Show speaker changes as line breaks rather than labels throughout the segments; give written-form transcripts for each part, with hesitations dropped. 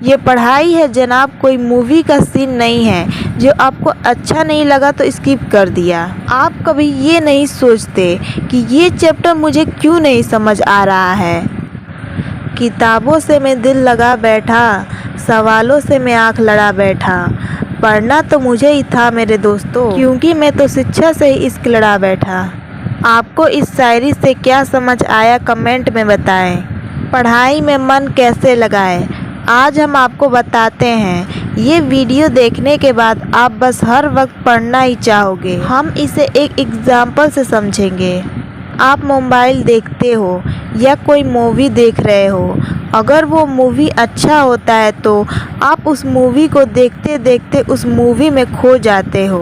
ये पढ़ाई है जनाब, कोई मूवी का सीन नहीं है। जो आपको अच्छा नहीं लगा तो स्किप कर दिया। आप कभी ये नहीं सोचते कि ये चैप्टर मुझे क्यों नहीं समझ आ रहा है। किताबों से मैं दिल लगा बैठा, सवालों से मैं आँख लड़ा बैठा। पढ़ना तो मुझे ही था मेरे दोस्तों, क्योंकि मैं तो शिक्षा से ही इश्क लड़ा बैठा। आपको इस शायरी से क्या समझ आया कमेंट में बताएं। पढ़ाई में मन कैसे लगाएं, आज हम आपको बताते हैं। ये वीडियो देखने के बाद आप बस हर वक्त पढ़ना ही चाहोगे। हम इसे एक एग्जाम्पल से समझेंगे। आप मोबाइल देखते हो या कोई मूवी देख रहे हो, अगर वो मूवी अच्छा होता है तो आप उस मूवी को देखते देखते उस मूवी में खो जाते हो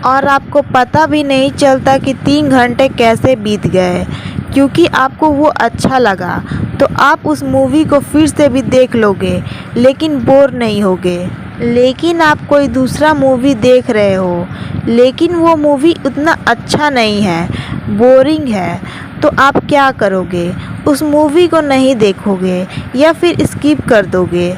और आपको पता भी नहीं चलता कि 3 घंटे कैसे बीत गए। क्योंकि आपको वो अच्छा लगा तो आप उस मूवी को फिर से भी देख लोगे, लेकिन बोर नहीं होगे। लेकिन आप कोई दूसरा मूवी देख रहे हो, लेकिन वो मूवी उतना अच्छा नहीं है, बोरिंग है, तो आप क्या करोगे? उस मूवी को नहीं देखोगे या फिर स्किप कर दोगे।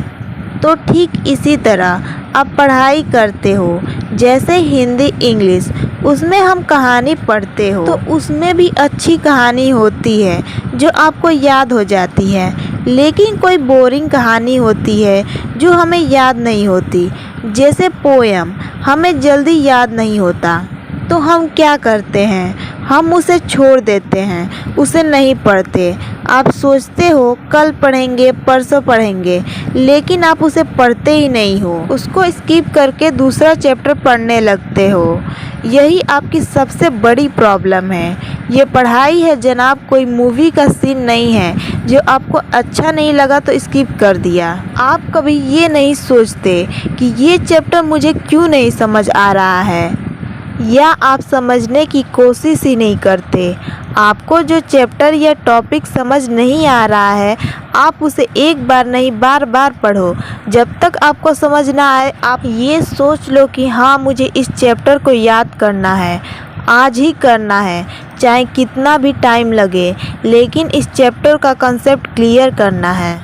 तो ठीक इसी तरह आप पढ़ाई करते हो, जैसे हिंदी इंग्लिश, उसमें हम कहानी पढ़ते हो तो उसमें भी अच्छी कहानी होती है जो आपको याद हो जाती है। लेकिन कोई बोरिंग कहानी होती है जो हमें याद नहीं होती, जैसे पोयम हमें जल्दी याद नहीं होता। तो हम क्या करते हैं, हम उसे छोड़ देते हैं, उसे नहीं पढ़ते। आप सोचते हो कल पढ़ेंगे, परसों पढ़ेंगे, लेकिन आप उसे पढ़ते ही नहीं हो, उसको स्किप करके दूसरा चैप्टर पढ़ने लगते हो। यही आपकी सबसे बड़ी प्रॉब्लम है। ये पढ़ाई है जनाब, कोई मूवी का सीन नहीं है। जो आपको अच्छा नहीं लगा तो स्किप कर दिया। आप कभी ये नहीं सोचते कि ये चैप्टर मुझे क्यों नहीं समझ आ रहा है, या आप समझने की कोशिश ही नहीं करते। आपको जो चैप्टर या टॉपिक समझ नहीं आ रहा है, आप उसे एक बार नहीं बार बार पढ़ो, जब तक आपको समझ ना आए। आप ये सोच लो कि हाँ, मुझे इस चैप्टर को याद करना है, आज ही करना है, चाहे कितना भी टाइम लगे, लेकिन इस चैप्टर का कंसेप्ट क्लियर करना है।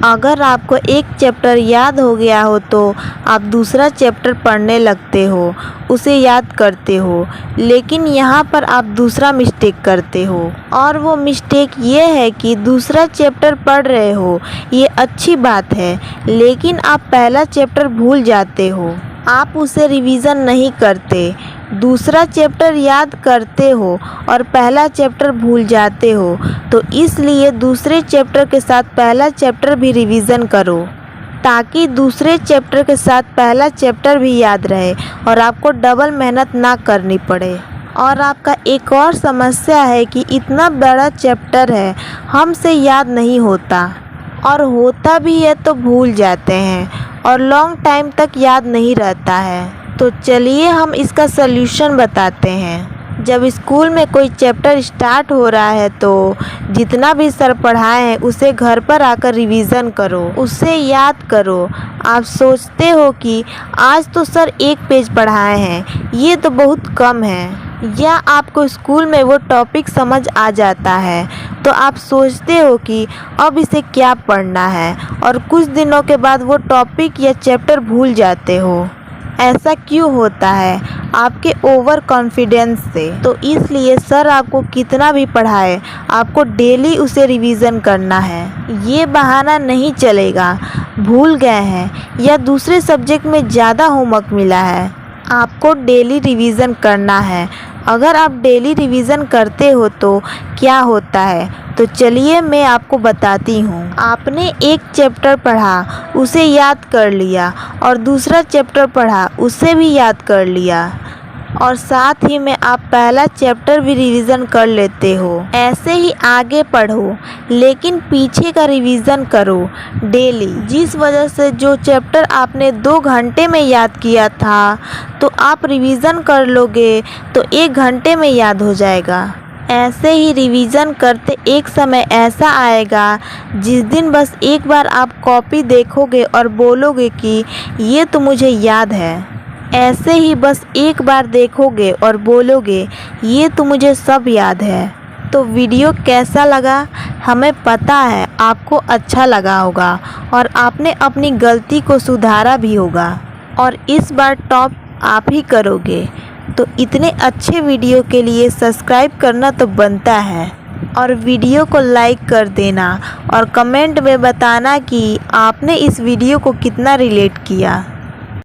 अगर आपको एक चैप्टर याद हो गया हो तो आप दूसरा चैप्टर पढ़ने लगते हो, उसे याद करते हो। लेकिन यहाँ पर आप दूसरा मिस्टेक करते हो, और वो मिस्टेक ये है कि दूसरा चैप्टर पढ़ रहे हो, ये अच्छी बात है, लेकिन आप पहला चैप्टर भूल जाते हो। आप उसे रिवीजन नहीं करते, दूसरा चैप्टर याद करते हो और पहला चैप्टर भूल जाते हो। तो इसलिए दूसरे चैप्टर के साथ पहला चैप्टर भी रिवीजन करो, ताकि दूसरे चैप्टर के साथ पहला चैप्टर भी याद रहे और आपको डबल मेहनत ना करनी पड़े। और आपका एक और समस्या है कि इतना बड़ा चैप्टर है, हमसे याद नहीं होता, और होता भी है तो भूल जाते हैं और लॉन्ग टाइम तक याद नहीं रहता है। तो चलिए हम इसका सल्यूशन बताते हैं। जब स्कूल में कोई चैप्टर स्टार्ट हो रहा है तो जितना भी सर पढ़ाए हैं उसे घर पर आकर रिवीजन करो, उसे याद करो। आप सोचते हो कि आज तो सर 1 पेज पढ़ाए हैं, ये तो बहुत कम है, या आपको स्कूल में वो टॉपिक समझ आ जाता है तो आप सोचते हो कि अब इसे क्या पढ़ना है, और कुछ दिनों के बाद वो टॉपिक या चैप्टर भूल जाते हो। ऐसा क्यों होता है? आपके ओवर कॉन्फिडेंस से। तो इसलिए सर आपको कितना भी पढ़ाए, आपको डेली उसे रिवीजन करना है। ये बहाना नहीं चलेगा, भूल गए हैं या दूसरे सब्जेक्ट में ज़्यादा होमवर्क मिला है, आपको डेली रिवीजन करना है। अगर आप डेली रिवीजन करते हो तो क्या होता है, तो चलिए मैं आपको बताती हूँ। आपने एक चैप्टर पढ़ा, उसे याद कर लिया, और दूसरा चैप्टर पढ़ा, उसे भी याद कर लिया, और साथ ही में आप पहला चैप्टर भी रिवीजन कर लेते हो। ऐसे ही आगे पढ़ो, लेकिन पीछे का रिवीजन करो डेली। जिस वजह से जो चैप्टर आपने 2 घंटे में याद किया था, तो आप रिवीजन कर लोगे तो 1 घंटे में याद हो जाएगा। ऐसे ही रिवीजन करते एक समय ऐसा आएगा जिस दिन बस एक बार आप कॉपी देखोगे और बोलोगे कि ये तो मुझे याद है। ऐसे ही बस एक बार देखोगे और बोलोगे ये तो मुझे सब याद है। तो वीडियो कैसा लगा हमें पता है आपको अच्छा लगा होगा और आपने अपनी गलती को सुधारा भी होगा और इस बार टॉप आप ही करोगे। तो इतने अच्छे वीडियो के लिए सब्सक्राइब करना तो बनता है और वीडियो को लाइक कर देना और कमेंट में बताना कि आपने इस वीडियो को कितना रिलेट किया।